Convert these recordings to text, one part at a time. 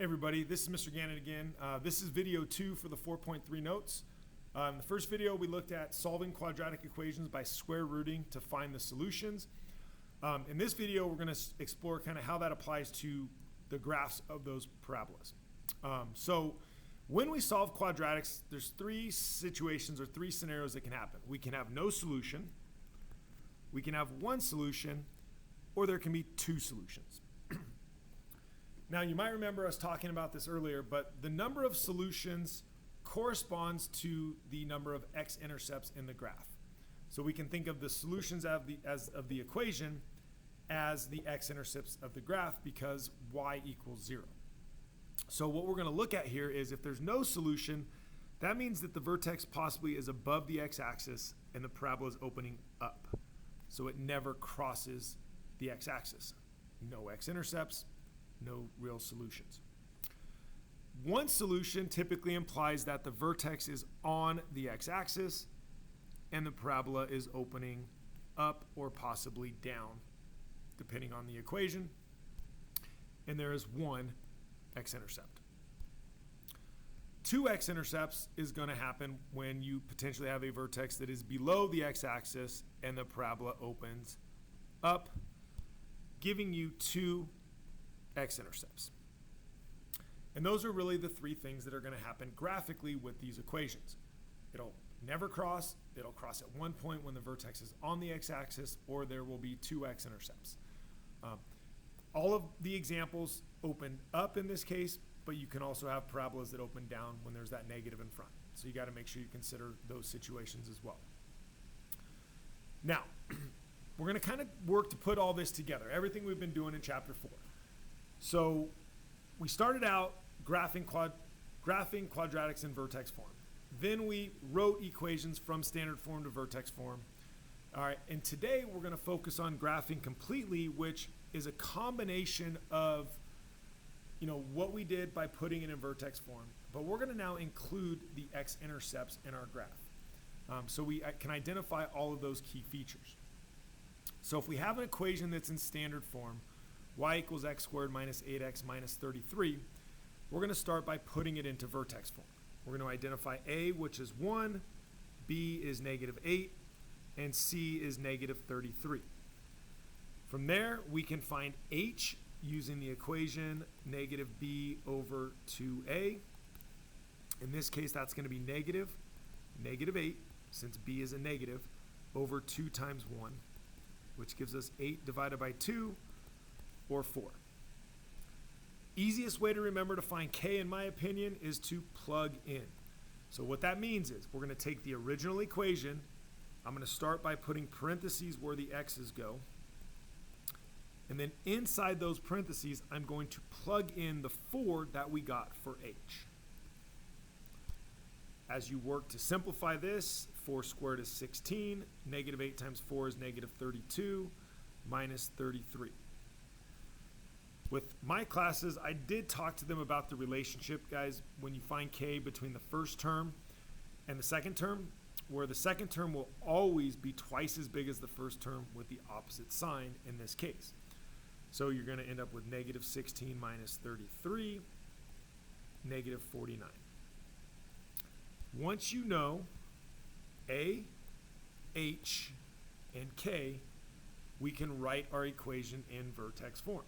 Hey everybody, this is Mr. Gannon again. This is video 2 for the 4.3 notes. In the first video, we looked at solving quadratic equations by square rooting to find the solutions. In this video, we're going to explore kind of how that applies to the graphs of those parabolas. So when we solve quadratics, there's three situations or three scenarios that can happen. We can have no solution, we can have one solution, or there can be two solutions. Now, you might remember us talking about this earlier, but the number of solutions corresponds to the number of x-intercepts in the graph. So we can think of the solutions of the equation as the x-intercepts of the graph because y equals 0. So what we're going to look at here is if there's no solution, that means that the vertex possibly is above the x-axis and the parabola is opening up. So it never crosses the x-axis. No x-intercepts. No real solutions. One solution typically implies that the vertex is on the x-axis and the parabola is opening up or possibly down, depending on the equation, and there is one x-intercept. Two x-intercepts is going to happen when you potentially have a vertex that is below the x-axis and the parabola opens up, giving you two x-intercepts. And those are really the three things that are going to happen graphically with these equations. It'll never cross, it'll cross at one point when the vertex is on the x-axis, or there will be two x-intercepts. All of the examples open up in this case, but you can also have parabolas that open down when there's that negative in front. So you got to make sure you consider those situations as well. Now, we're going to kind of work to put all this together, everything we've been doing in chapter 4. So we started out graphing quadratics in vertex form. Then we wrote equations from standard form to vertex form. All right, and today we're going to focus on graphing completely, which is a combination of what we did by putting it in vertex form. But we're going to now include the x-intercepts in our graph. So we can identify all of those key features. So if we have an equation that's in standard form, y equals x squared minus 8x minus 33, we're going to start by putting it into vertex form. We're going to identify a, which is 1, b is negative 8, and c is negative 33. From there, we can find h using the equation negative b over 2a. In this case, that's going to be negative 8, since b is a negative, over 2 times 1, which gives us 8 divided by 2, or 4. Easiest way to remember to find k, in my opinion, is to plug in. So what that means is we're going to take the original equation. I'm going to start by putting parentheses where the x's go. And then inside those parentheses, I'm going to plug in the 4 that we got for h. As you work to simplify this, 4 squared is 16. Negative 8 times 4 is negative 32 minus 33. With my classes, I did talk to them about the relationship, guys, when you find k between the first term and the second term, where the second term will always be twice as big as the first term with the opposite sign in this case. So you're going to end up with negative 16 minus 33, negative 49. Once you know a, h, and k, we can write our equation in vertex form.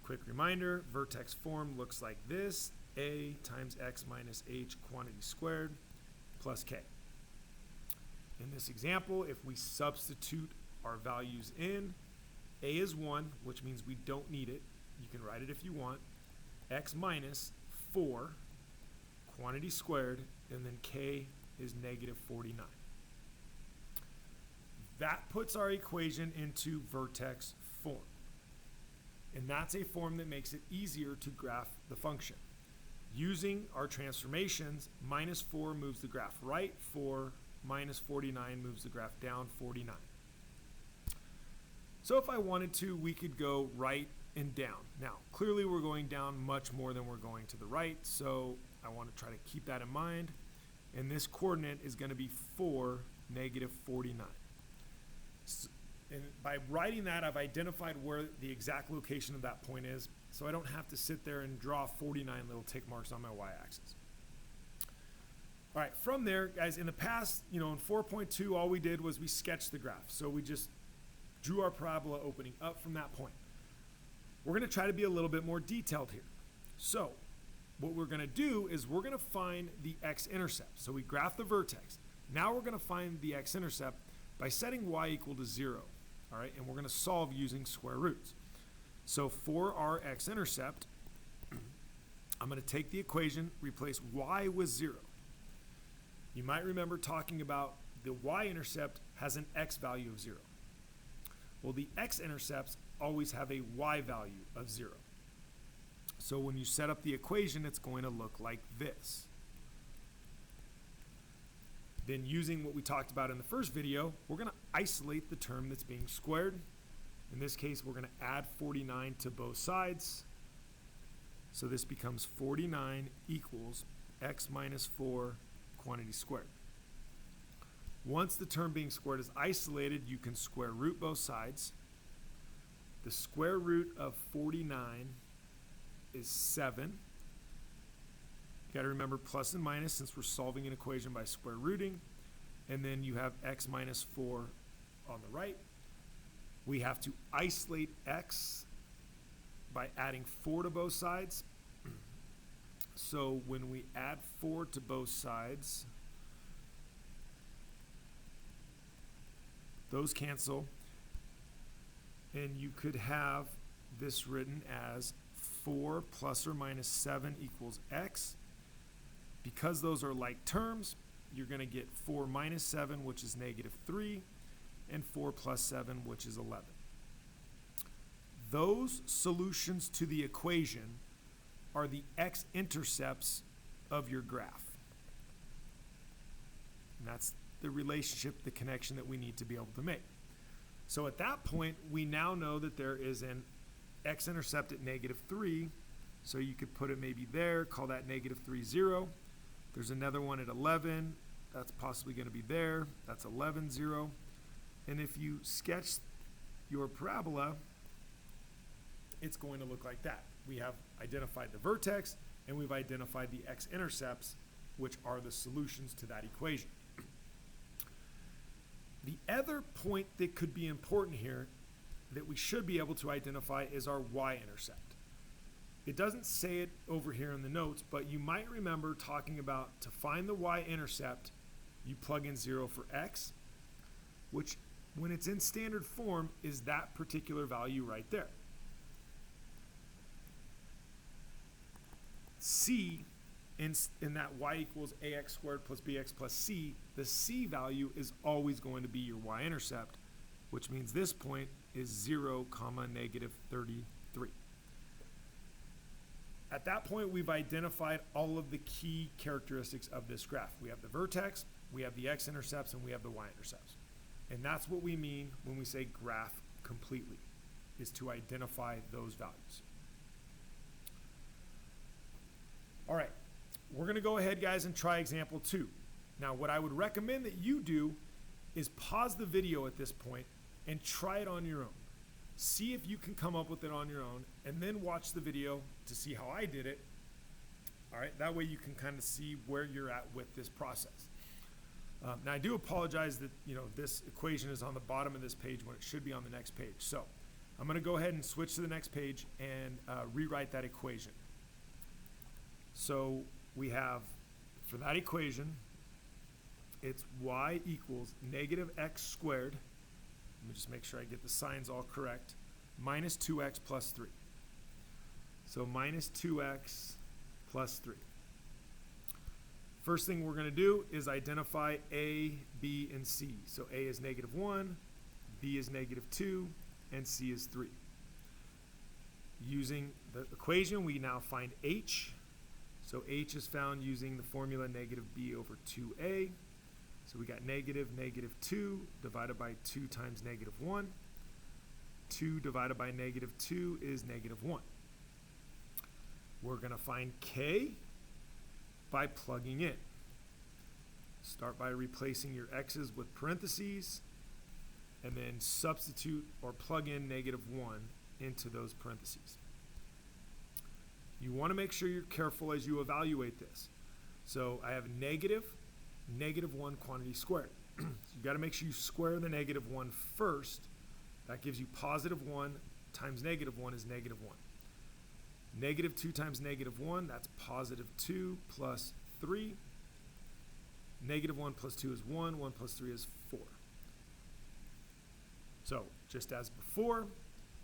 Quick reminder, vertex form looks like this: a times x minus h quantity squared plus k. In this example, if we substitute our values in, a is 1, which means we don't need it. You can write it if you want. X minus 4 quantity squared, and then k is negative 49. That puts our equation into vertex form. And that's a form that makes it easier to graph the function. Using our transformations, minus 4 moves the graph right 4, minus 49 moves the graph down 49. So if I wanted to, we could go right and down. Now, clearly we're going down much more than we're going to the right, so I want to try to keep that in mind. And this coordinate is going to be 4, negative 49. And by writing that, I've identified where the exact location of that point is, so I don't have to sit there and draw 49 little tick marks on my y-axis. All right, from there, guys, in the past, in 4.2, all we did was we sketched the graph. So we just drew our parabola opening up from that point. We're going to try to be a little bit more detailed here. So what we're going to do is we're going to find the x-intercept. So we graph the vertex. Now we're going to find the x-intercept by setting y equal to 0. All right, and we're going to solve using square roots. So for our x-intercept, I'm going to take the equation, replace y with 0. You might remember talking about the y-intercept has an x value of 0. Well, the x-intercepts always have a y value of 0. So when you set up the equation, it's going to look like this. Then using what we talked about in the first video, we're going to isolate the term that's being squared. In this case, we're going to add 49 to both sides. So this becomes 49 equals x minus 4 quantity squared. Once the term being squared is isolated, you can square root both sides. The square root of 49 is 7. You got to remember plus and minus since we're solving an equation by square rooting. And then you have x minus 4 on the right. We have to isolate x by adding 4 to both sides. So when we add 4 to both sides, those cancel, and you could have this written as 4 plus or minus 7 equals x. Because those are like terms, you're going to get 4 minus 7, which is negative 3, and 4 plus 7, which is 11. Those solutions to the equation are the x-intercepts of your graph. And that's the relationship, the connection that we need to be able to make. So at that point, we now know that there is an x-intercept at negative 3. So you could put it maybe there, call that negative 3, 0. There's another one at 11. That's possibly going to be there. That's 11, 0. And if you sketch your parabola, it's going to look like that. We have identified the vertex, and we've identified the x-intercepts, which are the solutions to that equation. The other point that could be important here that we should be able to identify is our y-intercept. It doesn't say it over here in the notes, but you might remember talking about to find the y-intercept, you plug in 0 for x, which when it's in standard form is that particular value right there. C, in that y equals ax squared plus bx plus c, the c value is always going to be your y-intercept, which means this point is 0, negative 33. At that point, we've identified all of the key characteristics of this graph. We have the vertex, we have the x-intercepts, and we have the y-intercepts. And that's what we mean when we say graph completely, is to identify those values. All right, we're going to go ahead, guys, and try example 2. Now, what I would recommend that you do is pause the video at this point and try it on your own. See if you can come up with it on your own, and then watch the video to see how I did it. All right, that way you can kind of see where you're at with this process. Now, I do apologize that this equation is on the bottom of this page when it should be on the next page. So I'm going to go ahead and switch to the next page and rewrite that equation. So we have, for that equation, it's y equals negative x squared. Let me just make sure I get the signs all correct. Minus 2x plus 3. So minus 2x plus 3. First thing we're going to do is identify a, b, and c. So a is negative 1, b is negative 2, and c is 3. Using the equation, we now find h. So h is found using the formula negative b over 2a. So we got negative 2 divided by 2 times negative 1. 2 divided by negative 2 is negative 1. We're going to find k by plugging in. Start by replacing your x's with parentheses, and then substitute or plug in -1 into those parentheses. You want to make sure you're careful as you evaluate this. So I have -1 quantity squared. So you got to make sure you square the -1 first. That gives you +1 times -1 is -1. -2 times -1, that's +2 plus 3. -1 plus 2 is 1. 1 plus 3 is 4. So just as before,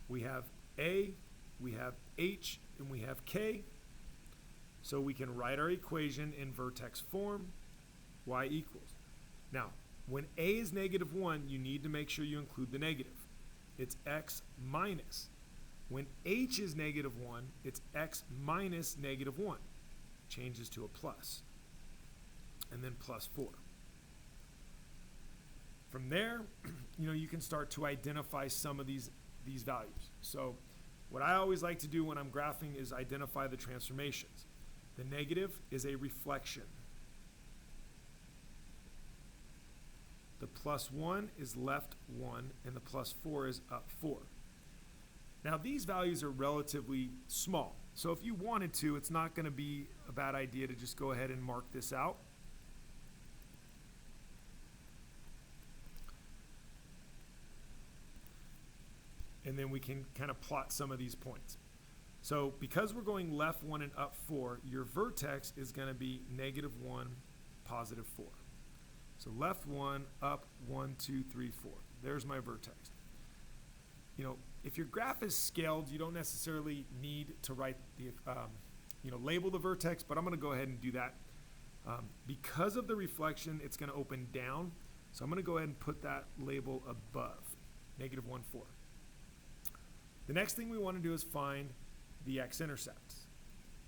we have A, we have H, and we have K. So we can write our equation in vertex form, y equals. Now, when A is -1, you need to make sure you include the negative. It's x minus. When H is -1, it's x minus -1. Changes to a plus. And then plus 4. From there, you can start to identify some of these values. So what I always like to do when I'm graphing is identify the transformations. The negative is a reflection. The +1 is left 1, and the +4 is up 4. Now these values are relatively small. So if you wanted to, it's not going to be a bad idea to just go ahead and mark this out. And then we can kind of plot some of these points. So because we're going left 1 and up 4, your vertex is going to be -1, +4. So left 1, up 1, 2, 3, 4. There's my vertex. If your graph is scaled, you don't necessarily need to write the, label the vertex, but I'm going to go ahead and do that. Because of the reflection, it's going to open down. So I'm going to go ahead and put that label above, -1, 4. The next thing we want to do is find the x-intercepts.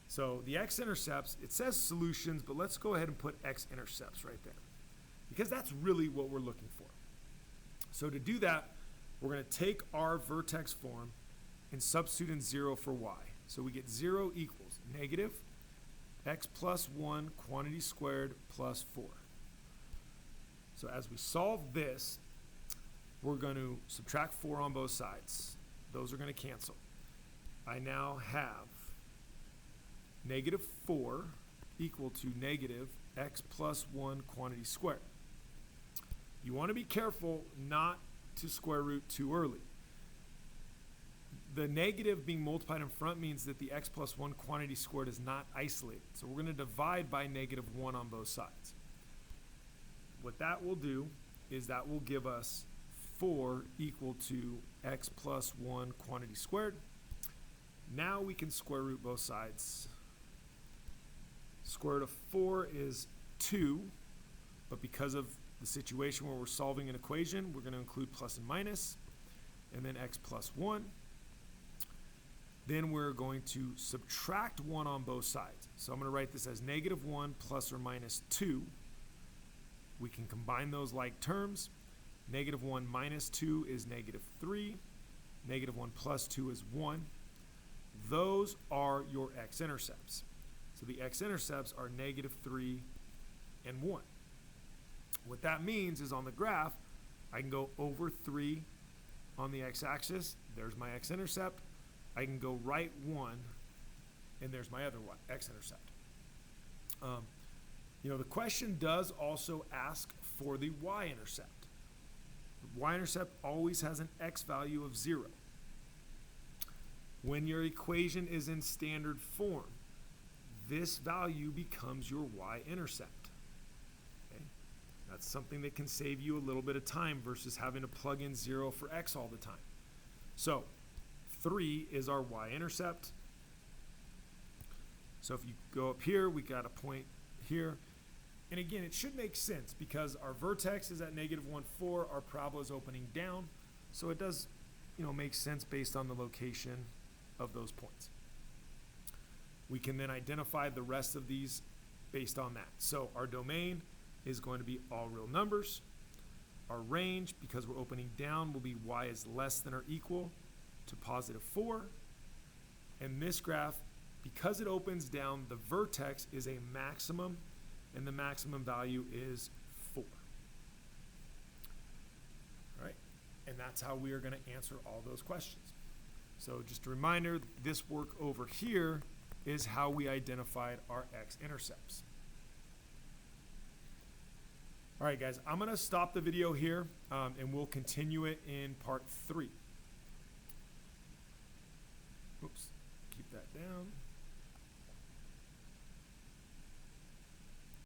So the x-intercepts, it says solutions, but let's go ahead and put x-intercepts right there, because that's really what we're looking for. So to do that, we're going to take our vertex form and substitute in 0 for y. So we get 0 equals -x plus 1 quantity squared plus 4. So as we solve this, we're going to subtract 4 on both sides. Those are going to cancel. I now have -4 equal to -x plus 1 quantity squared. You want to be careful not to square root too early. The negative being multiplied in front means that the x plus 1 quantity squared is not isolated. So we're going to divide by -1 on both sides. What that will do is that will give us 4 equal to x plus 1 quantity squared. Now we can square root both sides. Square root of 4 is 2, but because of the situation where we're solving an equation, we're going to include plus and minus, and then x plus 1. Then we're going to subtract 1 on both sides. So I'm going to write this as -1 plus or minus 2. We can combine those like terms. -1 minus 2 is -3. -1 plus 2 is 1. Those are your x-intercepts. So the x-intercepts are -3 and 1. What that means is on the graph, I can go over 3 on the x-axis. There's my x-intercept. I can go right 1, and there's my other one, x-intercept. The question does also ask for the y-intercept. The y-intercept always has an x value of 0. When your equation is in standard form, this value becomes your y-intercept. Okay? That's something that can save you a little bit of time versus having to plug in 0 for x all the time. So 3 is our y-intercept. So if you go up here, we got a point here. And again, it should make sense because our vertex is at -1, 4. Our parabola is opening down. So it does, make sense based on the location of those points. We can then identify the rest of these based on that. So our domain is going to be all real numbers. Our range, because we're opening down, will be y is less than or equal to +4. And this graph, because it opens down, the vertex is a maximum, and the maximum value is 4. All right. And that's how we are going to answer all those questions. So just a reminder, this work over here is how we identified our x-intercepts. All right, guys, I'm going to stop the video here, and we'll continue it in part 3.